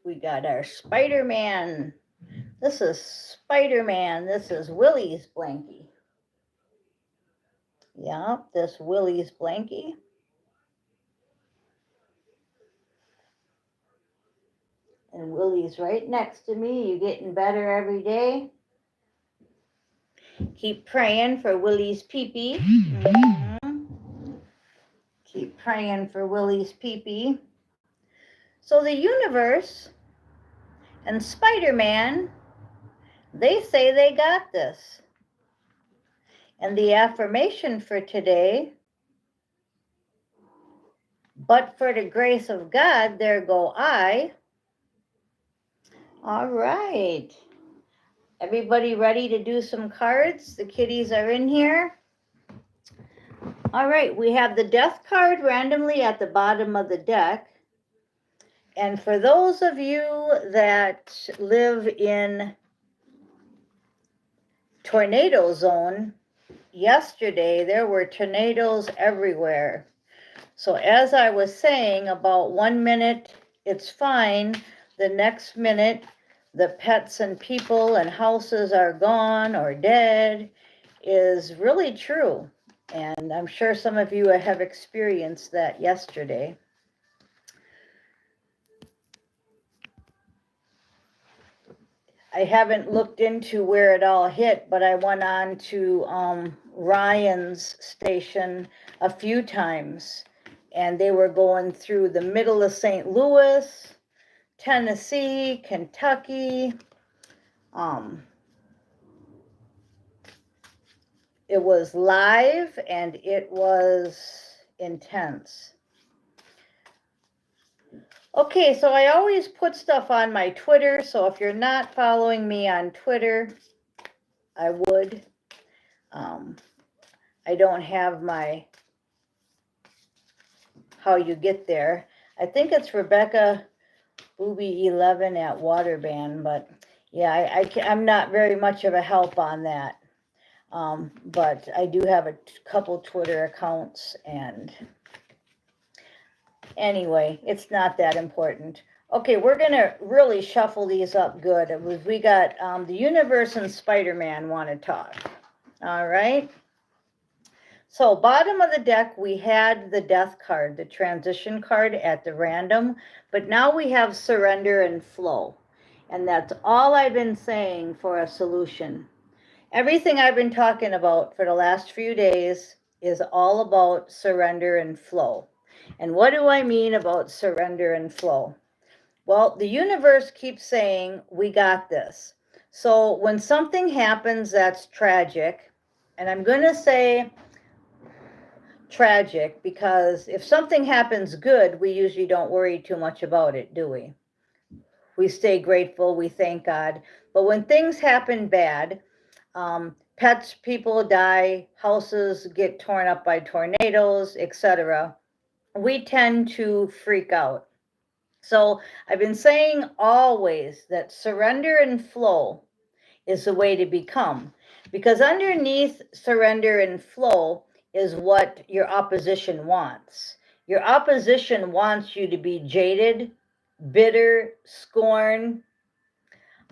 We got our Spider-Man. This is Spider-Man. This is Willie's blankie. Yeah, this Willie's blankie. And Willie's right next to me. You getting better every day? Keep praying for Willie's pee-pee. Keep praying for Willie's pee-pee. So the universe and Spider-Man, they say they got this. And the affirmation for today, but for the grace of God, there go I. All right. Everybody ready to do some cards? The kitties are in here. All right, we have the death card randomly at the bottom of the deck. And for those of you that live in tornado zone, yesterday there were tornadoes everywhere. So as I was saying, about 1 minute it's fine, the next minute the pets and people and houses are gone or dead is really true. And I'm sure some of you have experienced that yesterday. I haven't looked into where it all hit, but I went on to Ryan's station a few times, and they were going through the middle of St. Louis, Tennessee, Kentucky. It was live and it was intense. Okay, so I always put stuff on my Twitter, so if you're not following me on Twitter, I would. I don't have my how you get there. I think it's Rebecca Booby 11 at Waterband, but yeah, I'm not very much of a help on that. But I do have a couple Twitter accounts, and anyway, it's not that important. Okay, we're gonna really shuffle these up good. We got the universe and Spider-Man want to talk. All right. So bottom of the deck, we had the death card, the transition card at the random, but now we have surrender and flow. And that's all I've been saying for a solution. Everything I've been talking about for the last few days is all about surrender and flow. And what do I mean about surrender and flow? Well, the universe keeps saying, we got this. So when something happens that's tragic, and I'm going to say tragic because if something happens good, we usually don't worry too much about it, do we? We stay grateful, we thank God. But when things happen bad, pets, people die, houses get torn up by tornadoes, etc., we tend to freak out. So I've been saying always that surrender and flow is the way to become, because underneath surrender and flow is what your opposition wants. Your opposition wants you to be jaded, bitter, scorn,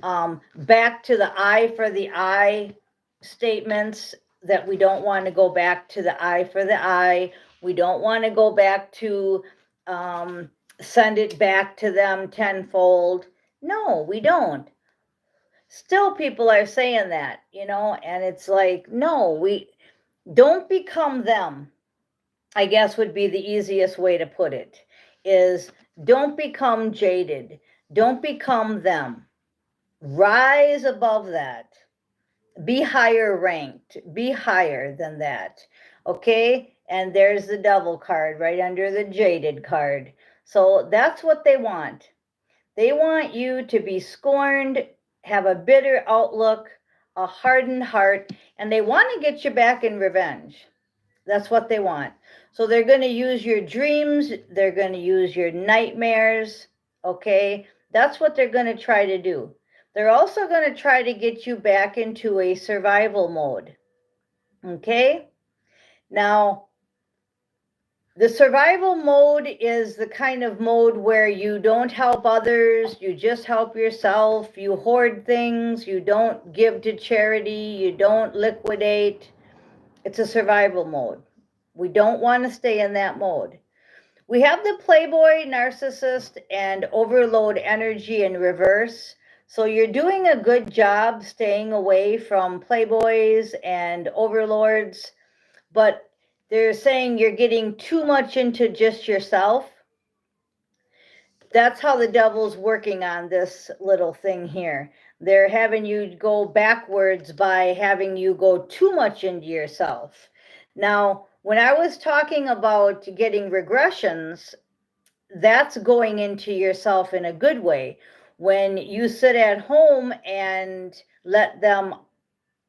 back to the eye for the eye statements, that we don't want to go back to the eye for the eye. We don't want to go back to send it back to them tenfold. No, we don't. Still people are saying that, and it's like, no, we don't become them. I guess would be the easiest way to put it, is don't become jaded. Don't become them. Rise above that. Be higher ranked. Be higher than that. Okay? And there's the devil card right under the jaded card. So that's what they want. They want you to be scorned, have a bitter outlook, a hardened heart, and they want to get you back in revenge. That's what they want. So they're going to use your dreams. They're going to use your nightmares. Okay? That's what they're going to try to do. They're also going to try to get you back into a survival mode. Okay? Now, The survival mode is the kind of mode where you don't help others, you just help yourself, you hoard things, you don't give to charity, you don't liquidate. It's a survival mode. We don't want to stay in that mode. We have the playboy, narcissist, and overload energy in reverse. So you're doing a good job staying away from playboys and overlords, but they're saying you're getting too much into just yourself. That's how the devil's working on this little thing here. They're having you go backwards by having you go too much into yourself. Now, when I was talking about getting regressions, that's going into yourself in a good way. When you sit at home and let them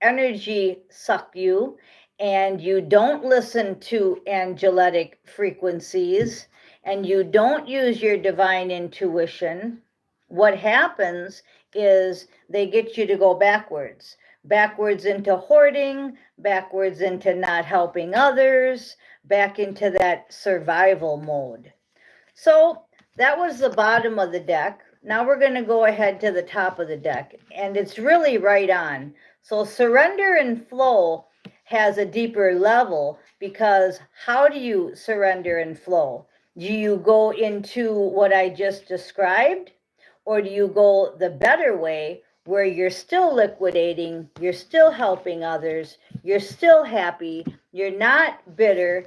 energy suck you and you don't listen to angelic frequencies and you don't use your divine intuition, what happens is they get you to go backwards into hoarding, backwards into not helping others, back into that survival mode. So that was the bottom of the deck. Now we're going to go ahead to the top of the deck, and it's really right on. So surrender and flow has a deeper level, because how do you surrender and flow? Do you go into what I just described, or do you go the better way where you're still liquidating, you're still helping others, you're still happy, you're not bitter?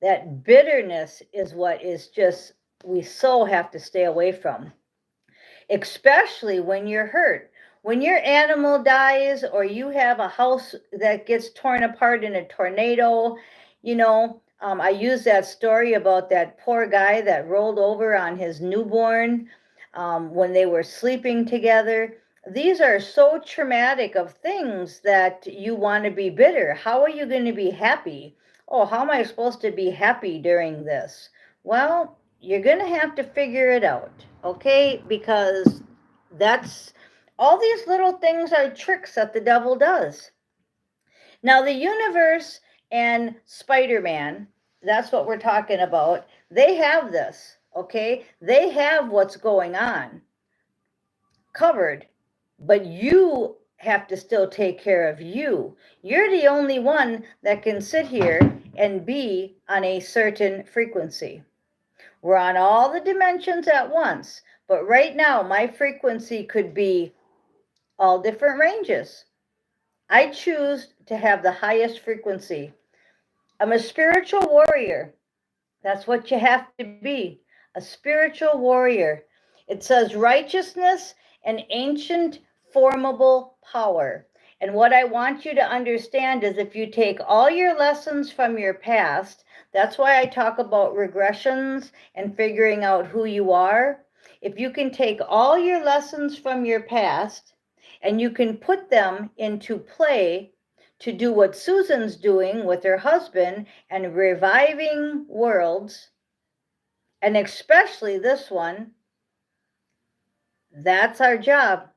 That bitterness is what is just, we so have to stay away from, especially when you're hurt. When your animal dies, or you have a house that gets torn apart in a tornado, I use that story about that poor guy that rolled over on his newborn when they were sleeping together. These are so traumatic of things that you want to be bitter. How are you going to be happy? Oh, how am I supposed to be happy during this? Well, you're going to have to figure it out, okay? Because that's all these little things are tricks that the devil does. Now, the universe and Spider-Man, that's what we're talking about. They have this, okay? They have what's going on covered, but you have to still take care of you. You're the only one that can sit here and be on a certain frequency. We're on all the dimensions at once, but right now my frequency could be all different ranges. I choose to have the highest frequency. I'm a spiritual warrior. That's what you have to be, a spiritual warrior. It says righteousness and ancient formable power. And what I want you to understand is, if you take all your lessons from your past, that's why I talk about regressions and figuring out who you are. If you can take all your lessons from your past and you can put them into play to do what Susan's doing with her husband and reviving worlds, and especially this one, that's our job.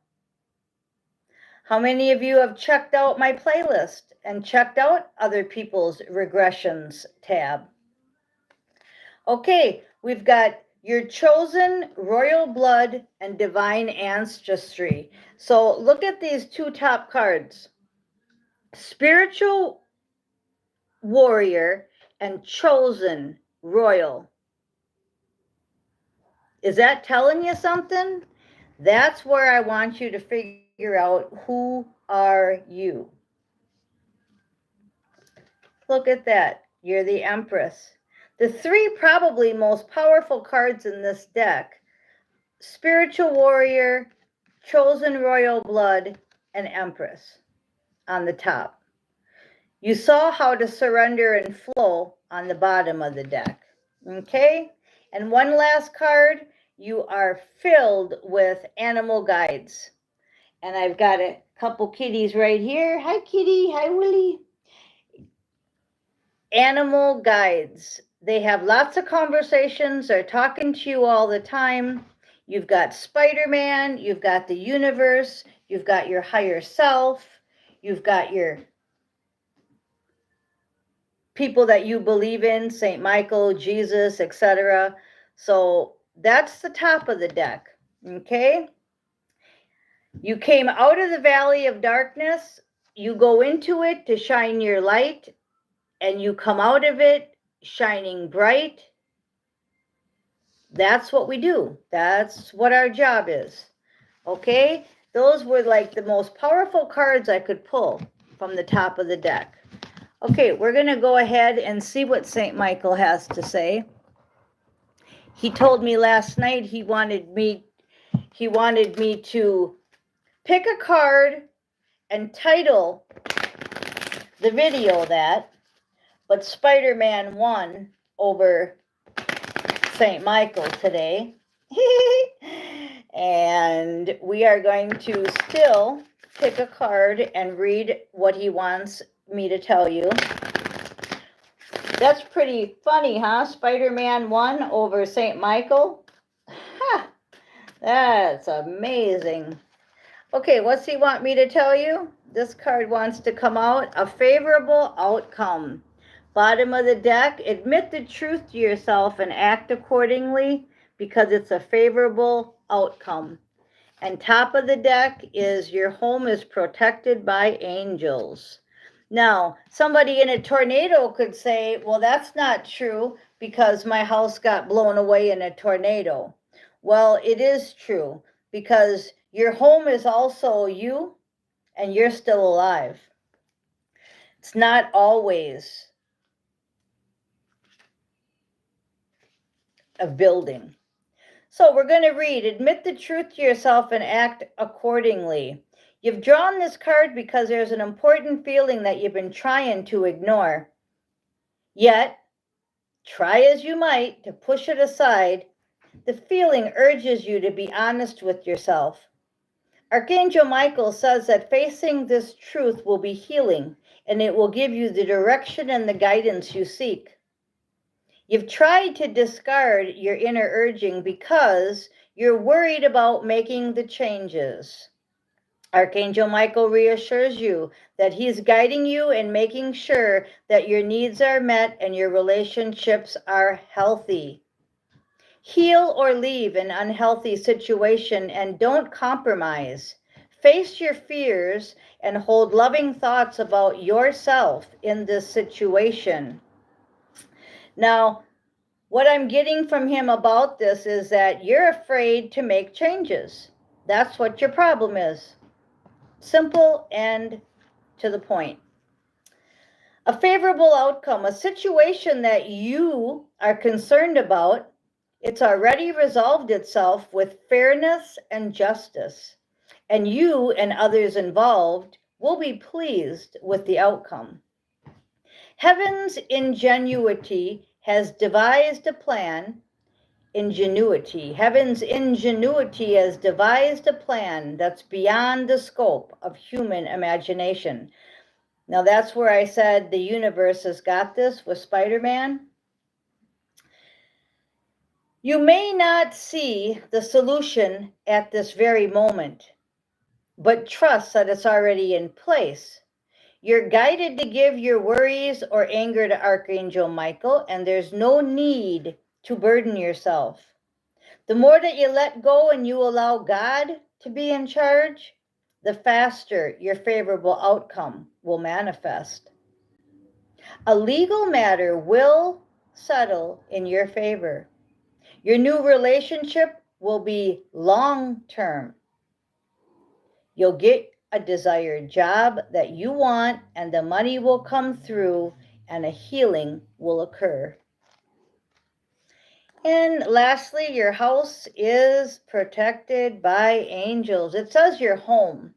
How many of you have checked out my playlist and checked out other people's regressions tab? Okay, we've got your chosen royal blood and divine ancestry. So look at these two top cards. Spiritual warrior and chosen royal. Is that telling you something? That's where I want you to figure out, who are you? Look at that. You're the Empress. The three probably most powerful cards in this deck: Spiritual Warrior, Chosen Royal Blood, and Empress on the top. You saw how to surrender and flow on the bottom of the deck. Okay? And one last card, you are filled with animal guides. And I've got a couple kitties right here. Hi, kitty. Hi, Willie. Animal guides. They have lots of conversations. They're talking to you all the time. You've got Spider-Man. You've got the universe. You've got your higher self. You've got your people that you believe in, St. Michael, Jesus, etc. So that's the top of the deck, okay? You came out of the valley of darkness, you go into it to shine your light, and you come out of it shining bright. That's what we do. That's what our job is. Okay? Those were like the most powerful cards I could pull from the top of the deck. Okay, we're going to go ahead and see what St. Michael has to say. He told me last night he wanted me to pick a card and title the video that, but Spider-Man won over St. Michael today. And we are going to still pick a card and read what he wants me to tell you. That's pretty funny, huh? Spider-Man won over St. Michael. Ha! That's amazing. Okay, what's he want me to tell you? This card wants to come out, a favorable outcome. Bottom of the deck, admit the truth to yourself and act accordingly because it's a favorable outcome. And top of the deck is your home is protected by angels. Now, somebody in a tornado could say, well, that's not true because my house got blown away in a tornado. Well, it is true because your home is also you and you're still alive. It's not always a building. So we're going to read, admit the truth to yourself and act accordingly. You've drawn this card because there's an important feeling that you've been trying to ignore. Yet, try as you might to push it aside, the feeling urges you to be honest with yourself. Archangel Michael says that facing this truth will be healing, and it will give you the direction and the guidance you seek. You've tried to discard your inner urging because you're worried about making the changes. Archangel Michael reassures you that he's guiding you and making sure that your needs are met and your relationships are healthy. Heal or leave an unhealthy situation and don't compromise. Face your fears and hold loving thoughts about yourself in this situation. Now, what I'm getting from him about this is that you're afraid to make changes. That's what your problem is. Simple and to the point. A favorable outcome, a situation that you are concerned about, it's already resolved itself with fairness and justice, and you and others involved will be pleased with the outcome. Heaven's ingenuity has devised a plan. Heaven's ingenuity has devised a plan that's beyond the scope of human imagination. Now that's where I said the universe has got this with Spider-Man. You may not see the solution at this very moment, but trust that it's already in place. You're guided to give your worries or anger to Archangel Michael, and there's no need to burden yourself. The more that you let go and you allow God to be in charge, the faster your favorable outcome will manifest. A legal matter will settle in your favor. Your new relationship will be long-term. You'll get a desired job that you want, and the money will come through, and a healing will occur. And lastly, your house is protected by angels. It says your home.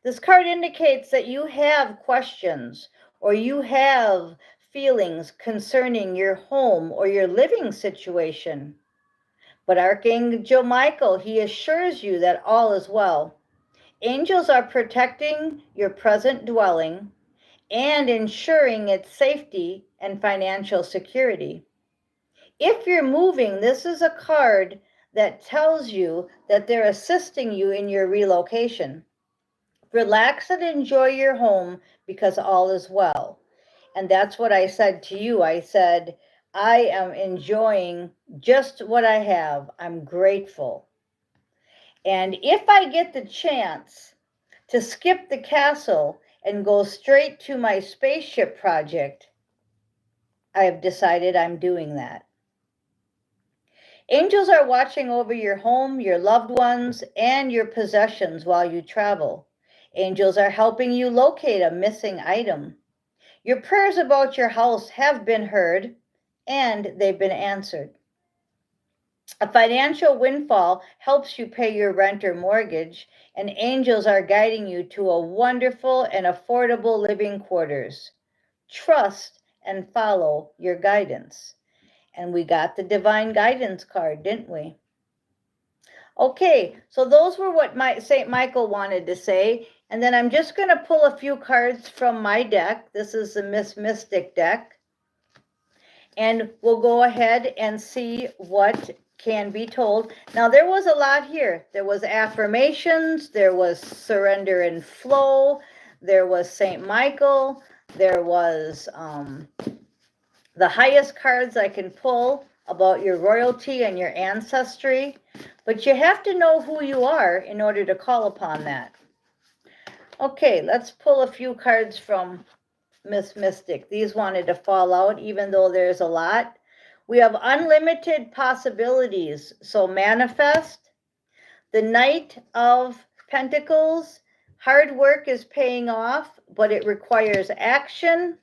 This card indicates that you have questions or you have feelings concerning your home or your living situation. But Archangel Michael, he assures you that all is well. Angels are protecting your present dwelling and ensuring its safety and financial security. If you're moving, this is a card that tells you that they're assisting you in your relocation. Relax and enjoy your home because all is well. And that's what I said to you. I said, I am enjoying just what I have. I'm grateful. And if I get the chance to skip the castle and go straight to my spaceship project, I have decided I'm doing that. Angels are watching over your home, your loved ones, and your possessions while you travel. Angels are helping you locate a missing item. Your prayers about your house have been heard, and they've been answered. A financial windfall helps you pay your rent or mortgage, and angels are guiding you to a wonderful and affordable living quarters. Trust and follow your guidance. And we got the divine guidance card, didn't we? Okay, so those were what St. Michael wanted to say. And then I'm just going to pull a few cards from my deck. This is the Miss Mystic deck. And we'll go ahead and see what can be told. Now, there was a lot here. There was affirmations, there was surrender and flow, there was St. Michael, there was the highest cards I can pull about your royalty and your ancestry. But you have to know who you are in order to call upon that. Okay, let's pull a few cards from Miss Mystic. These wanted to fall out, even though there's a lot. We have unlimited possibilities. So manifest. The Knight of Pentacles. Hard work is paying off, but it requires action.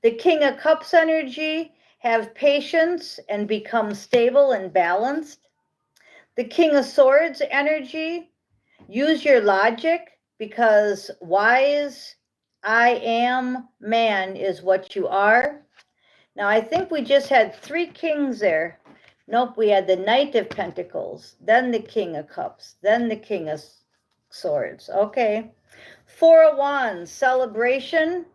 The King of Cups energy. Have patience and become stable and balanced. The King of Swords energy. Use your logic, because wise I am man is what you are. Now, I think we just had 3 kings there. Nope, we had the Knight of Pentacles, then the King of Cups, then the King of Swords. Okay. 4 of Wands, celebration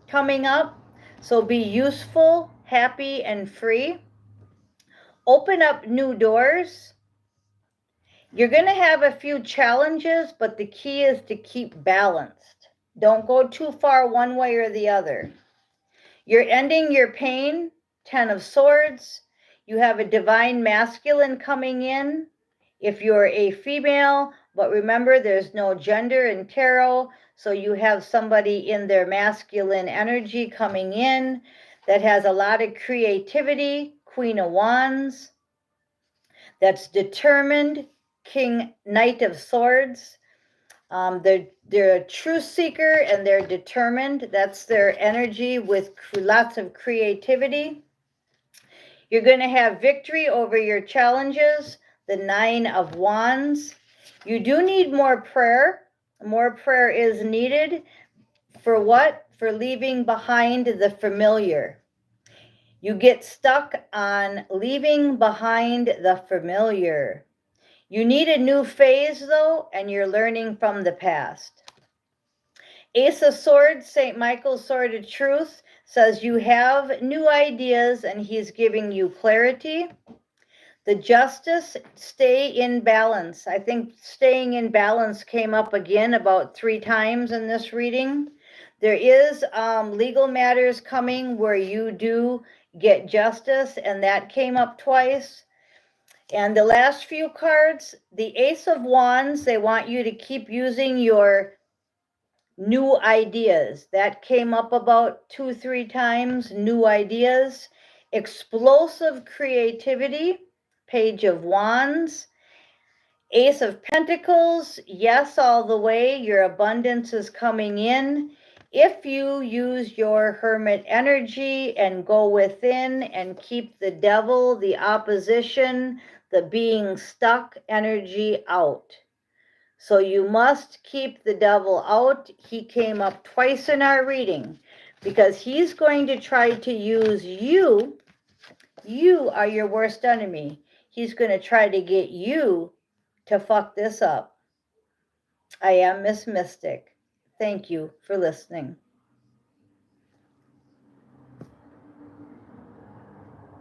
coming up. So be useful, happy, and free. Open up new doors. You're going to have a few challenges, but the key is to keep balanced. Don't go too far one way or the other. You're ending your pain, 10 of Swords. You have a divine masculine coming in if you're a female, but remember there's no gender in tarot, so you have somebody in their masculine energy coming in that has a lot of creativity, Queen of Wands, that's determined, Knight of Swords. They're a truth seeker and they're determined. That's their energy with lots of creativity. You're going to have victory over your challenges, the 9 of Wands. You do need more prayer. More prayer is needed. For what? For leaving behind the familiar. You get stuck on leaving behind the familiar. You need a new phase, though, and you're learning from the past. Ace of Swords, St. Michael's Sword of Truth, says you have new ideas and he's giving you clarity. The Justice, stay in balance. I think staying in balance came up again about 3 times in this reading. There is legal matters coming where you do get justice, and that came up twice. And the last few cards, the Ace of Wands, they want you to keep using your new ideas. That came up about 2-3 times, new ideas. Explosive creativity, Page of Wands. Ace of Pentacles, yes, all the way. Your abundance is coming in. If you use your hermit energy and go within and keep the devil, the opposition, the being stuck energy out. So you must keep the devil out. He came up twice in our reading because he's going to try to use you. You are your worst enemy. He's going to try to get you to fuck this up. I am Miss Mystic. Thank you for listening.